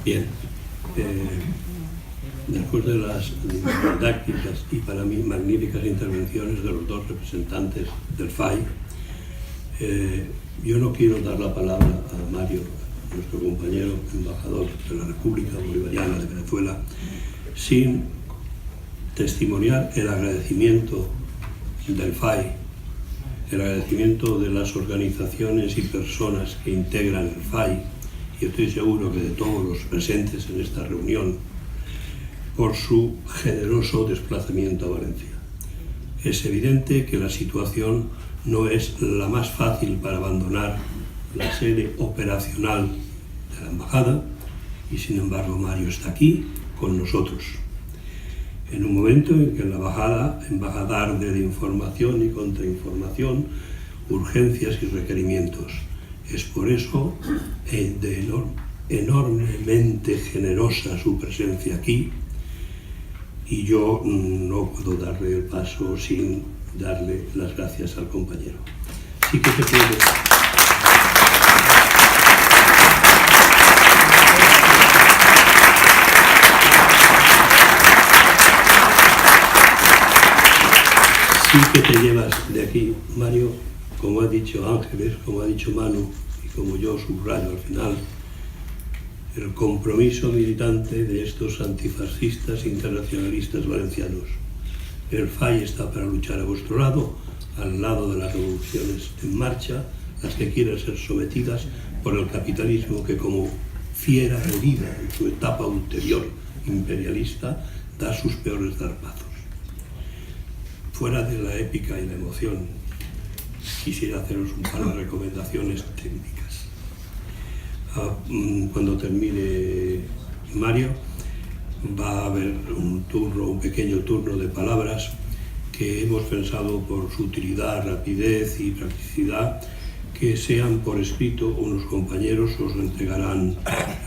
Bien, después de las didácticas y para mí magníficas intervenciones de los dos representantes del FAI, yo no quiero dar la palabra a Mario, nuestro compañero embajador de la República Bolivariana de Venezuela, sin testimoniar el agradecimiento del FAI, el agradecimiento de las organizaciones y personas que integran el FAI, y estoy seguro que de todos los presentes en esta reunión, por su generoso desplazamiento a Valencia. Es evidente que la situación no es la más fácil para abandonar la sede operacional de la embajada, y sin embargo Mario está aquí con nosotros, en un momento en que la embajada arde de información y contrainformación, urgencias y requerimientos. Es por eso enormemente generosa su presencia aquí, y yo no puedo darle el paso sin darle las gracias al compañero. Sí que se puede. Sí que te llevas de aquí, Mario, como ha dicho Ángeles, como ha dicho Manu, y como yo subrayo al final, el compromiso militante de estos antifascistas internacionalistas valencianos. El FAI está para luchar a vuestro lado, al lado de las revoluciones en marcha, las que quieran ser sometidas por el capitalismo que, como fiera herida en su etapa ulterior imperialista, da sus peores zarpazos. Fuera de la épica y la emoción, quisiera haceros un par de recomendaciones técnicas. Cuando termine Mario, va a haber un pequeño turno de palabras que hemos pensado por su utilidad, rapidez y practicidad, que sean por escrito. Unos compañeros os entregarán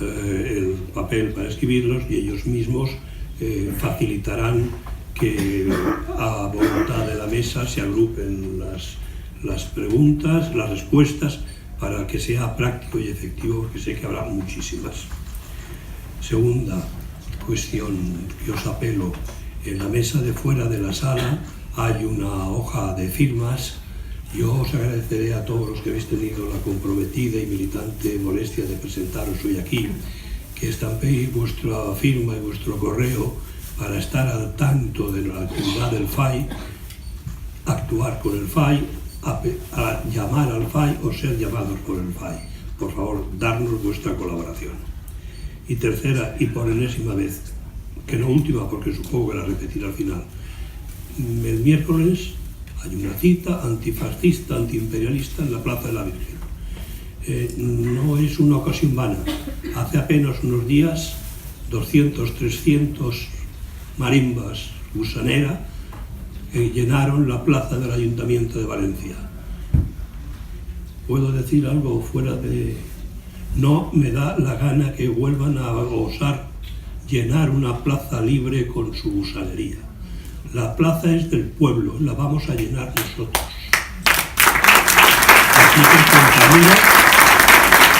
el papel para escribirlos y ellos mismos facilitarán que a voluntad de la mesa se agrupen las preguntas, las respuestas, para que sea práctico y efectivo, porque sé que habrá muchísimas. Segunda cuestión que os apelo: en la mesa de fuera de la sala hay una hoja de firmas. Yo os agradeceré a todos los que habéis tenido la comprometida y militante molestia de presentaros hoy aquí, que estampéis vuestra firma y vuestro correo para estar al tanto de la actividad del FAI, actuar con el FAI, a llamar al FAI o ser llamados por el FAI. Por favor, darnos vuestra colaboración. Y tercera, y por enésima vez, que no última porque supongo que la repetiré al final, el miércoles hay una cita antifascista, antiimperialista en la Plaza de la Virgen. No es una ocasión vana. Hace apenas unos días, 200, 300 marimbas gusanera llenaron la plaza del Ayuntamiento de Valencia. ¿Puedo decir algo fuera de...? No me da la gana que vuelvan a osar llenar una plaza libre con su gusanería. La plaza es del pueblo, la vamos a llenar nosotros. Así que, compañeros,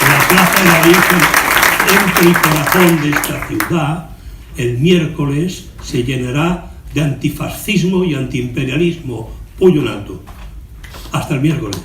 la Plaza de la Virgen, entre el corazón de esta ciudad, el miércoles se llenará de antifascismo y antiimperialismo. Pollo en alto. Hasta el miércoles.